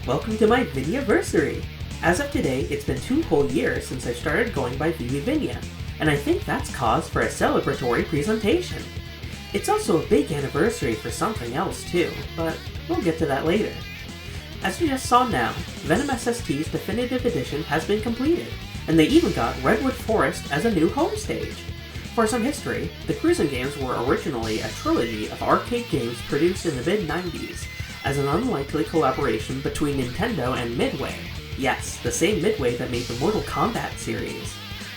welcome to my VinyaVersary! As of today, it's been 2 whole years since I started going by ViviVinya, and I think that's cause for a celebratory presentation. It's also a big anniversary for something else too, but we'll get to that later. As you just saw now, Venom SST's Definitive Edition has been completed, and they even got Redwood Forest as a new home stage. For some history, the Cruis'n games were originally a trilogy of arcade games produced in the mid-90s, as an unlikely collaboration between Nintendo and Midway. Yes, the same Midway that made the Mortal Kombat series.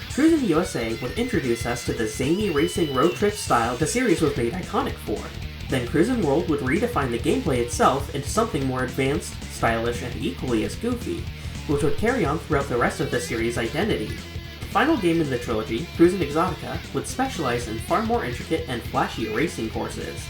Cruis'n USA would introduce us to the zany racing road trip style the series was made iconic for. Then Cruis'n World would redefine the gameplay itself into something more advanced, stylish, and equally as goofy, which would carry on throughout the rest of the series' identity. The final game in the trilogy, Cruis'n Exotica, would specialize in far more intricate and flashy racing courses.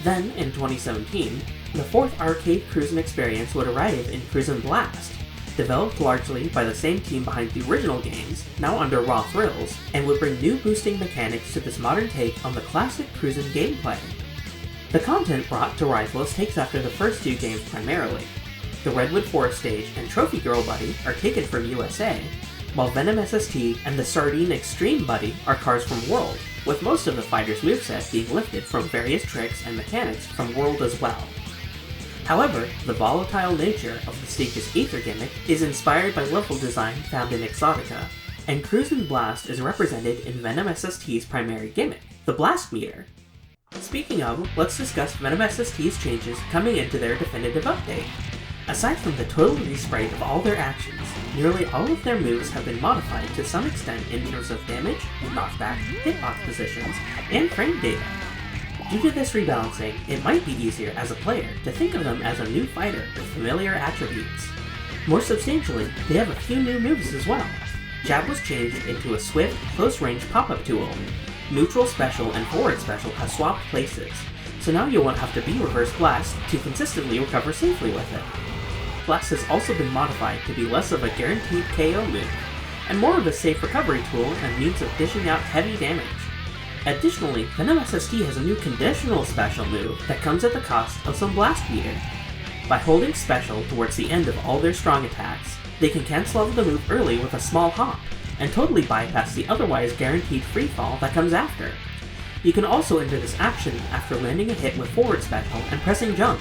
Then, in 2017, the 4th arcade Cruis'n experience would arrive in Cruis'n Blast, developed largely by the same team behind the original games, now under Raw Thrills, and would bring new boosting mechanics to this modern take on the classic Cruis'n gameplay. The content brought to Rivals takes after the first 2 games primarily. The Redwood Forest stage and Trophy Girl Buddy are taken from USA, while Venom SST and the Sardine Extreme Buddy are cars from World, with most of the fighters' moveset being lifted from various tricks and mechanics from World as well. However, the volatile nature of the stage's Aether gimmick is inspired by level design found in Exotica, and Cruis'n Blast is represented in Venom SST's primary gimmick, the Blast Meter. Speaking of, let's discuss Venom SST's changes coming into their definitive update. Aside from the total resprite of all their actions, nearly all of their moves have been modified to some extent in terms of damage, knockback, hitbox positions, and frame data. Due to this rebalancing, it might be easier as a player to think of them as a new fighter with familiar attributes. More substantially, they have a few new moves as well. Jab was changed into a swift, close-range pop-up tool. Neutral special and forward special have swapped places, so now you won't have to be reverse blast to consistently recover safely with it. Blast has also been modified to be less of a guaranteed KO move, and more of a safe recovery tool and means of dishing out heavy damage. Additionally, Venom SST has a new conditional special move that comes at the cost of some Blast Meter. By holding special towards the end of all their strong attacks, they can cancel out the move early with a small hop, and totally bypass the otherwise guaranteed free fall that comes after. You can also enter this action after landing a hit with forward special and pressing jump.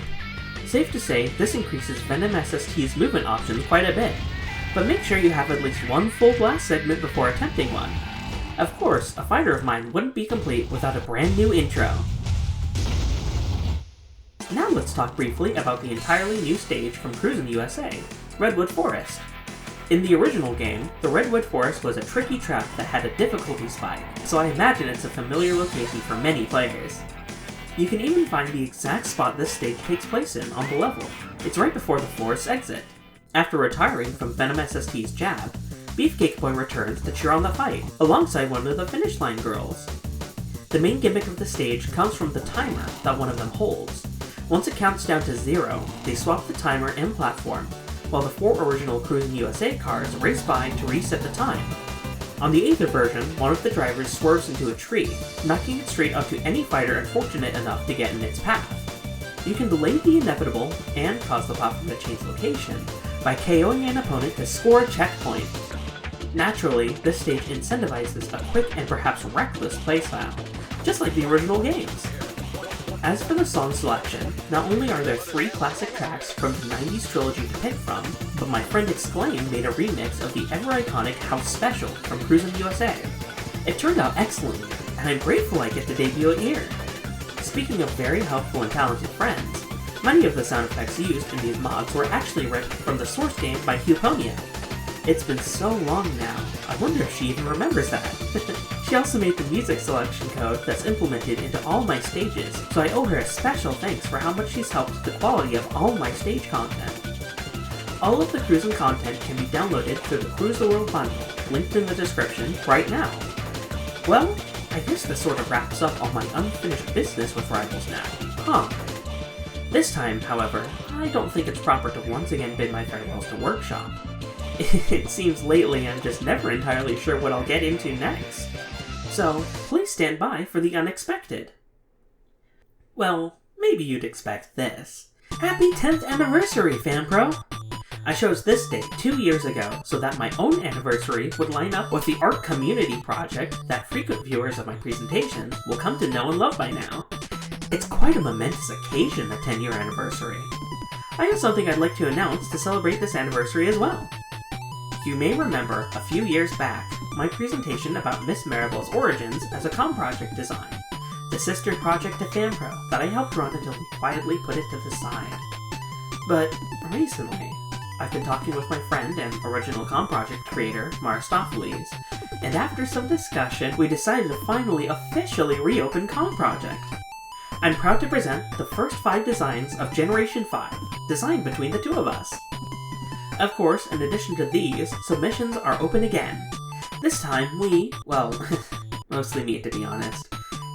Safe to say, this increases Venom SST's movement options quite a bit, but make sure you have at least one full blast segment before attempting one. Of course, a fighter of mine wouldn't be complete without a brand new intro. Now let's talk briefly about the entirely new stage from Cruis'n USA, Redwood Forest. In the original game, the Redwood Forest was a tricky trap that had a difficulty spike, so I imagine it's a familiar location for many players. You can even find the exact spot this stage takes place in on the level. It's right before the forest exit. After retiring from Venom SST's jab, Beefcake Boy returns to cheer on the fight, alongside one of the finish line girls. The main gimmick of the stage comes from the timer that one of them holds. Once it counts down to 0, they swap the timer and platform, while the 4 original Cruis'n USA cars race by to reset the time. On the Aether version, one of the drivers swerves into a tree, knocking it straight up to any fighter unfortunate enough to get in its path. You can delay the inevitable and cause the platform to change location by KOing an opponent to score a checkpoint. Naturally, this stage incentivizes a quick and perhaps reckless playstyle, just like the original games. As for the song selection, not only are there 3 classic tracks from the 90s trilogy to pick from, but my friend Exclaim made a remix of the ever-iconic House Special from Cruis'n USA. It turned out excellently, and I'm grateful I get to debut it here. Speaking of very helpful and talented friends, many of the sound effects used in these mods were actually ripped from the source game by Huponia. It's been so long now, I wonder if she even remembers that. She also made the music selection code that's implemented into all my stages, so I owe her a special thanks for how much she's helped the quality of all my stage content. All of the Cruis'n content can be downloaded through the Cruise the World bundle, linked in the description right now. Well, I guess this sort of wraps up all my unfinished business with Rivals now, huh? This time, however, I don't think it's proper to once again bid my farewells to Workshop. It seems lately I'm just never entirely sure what I'll get into next. So, please stand by for the unexpected. Well, maybe you'd expect this. Happy 10th anniversary, FanPro! I chose this date 2 years ago so that my own anniversary would line up with the art community project that frequent viewers of my presentations will come to know and love by now. It's quite a momentous occasion, a 10-year anniversary. I have something I'd like to announce to celebrate this anniversary as well. You may remember a few years back my presentation about Miss Maribel's origins as a ComProject design, the sister project to FanPro that I helped run until we quietly put it to the side. But recently, I've been talking with my friend and original ComProject creator, Marisofeles, and after some discussion, we decided to finally officially reopen ComProject. I'm proud to present the first 5 designs of Generation 5, designed between the 2 of us. Of course, in addition to these, submissions are open again. This time we, well, mostly me to be honest,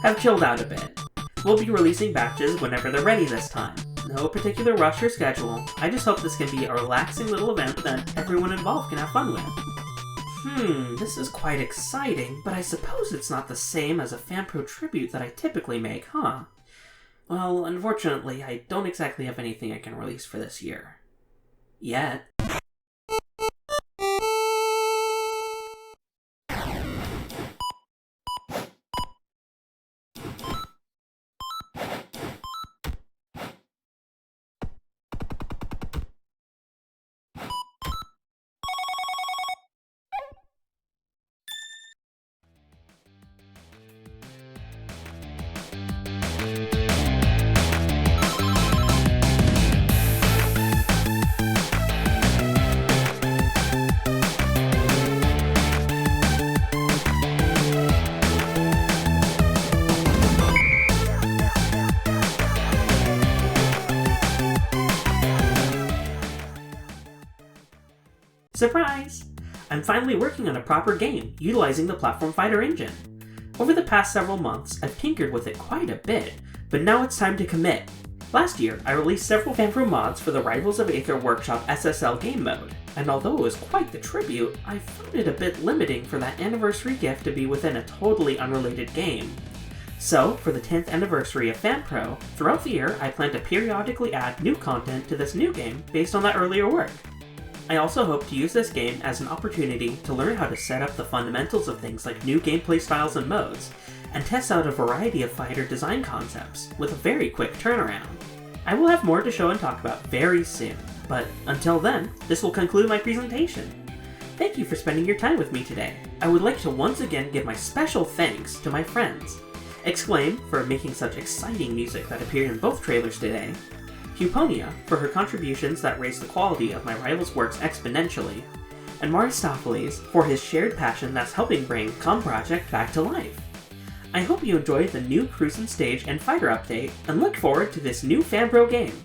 have chilled out a bit. We'll be releasing batches whenever they're ready this time. No particular rush or schedule, I just hope this can be a relaxing little event that everyone involved can have fun with. This is quite exciting, but I suppose it's not the same as a FanPro tribute that I typically make, huh? Well, unfortunately, I don't exactly have anything I can release for this year. Yet. Surprise! I'm finally working on a proper game, utilizing the Platform Fighter engine. Over the past several months, I've tinkered with it quite a bit, but now it's time to commit. Last year, I released several FanPro mods for the Rivals of Aether Workshop SSL game mode, and although it was quite the tribute, I found it a bit limiting for that anniversary gift to be within a totally unrelated game. So, for the 10th anniversary of FanPro, throughout the year I plan to periodically add new content to this new game based on that earlier work. I also hope to use this game as an opportunity to learn how to set up the fundamentals of things like new gameplay styles and modes, and test out a variety of fighter design concepts with a very quick turnaround. I will have more to show and talk about very soon, but until then, this will conclude my presentation. Thank you for spending your time with me today. I would like to once again give my special thanks to my friends. Exclaim for making such exciting music that appeared in both trailers today, Puponia for her contributions that raised the quality of my Rivals' works exponentially, and Marisofeles for his shared passion that's helping bring ComProject back to life. I hope you enjoyed the new Cruis'n stage and fighter update, and look forward to this new FanPro game.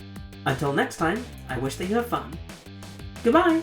Until next time, I wish that you have fun. Goodbye!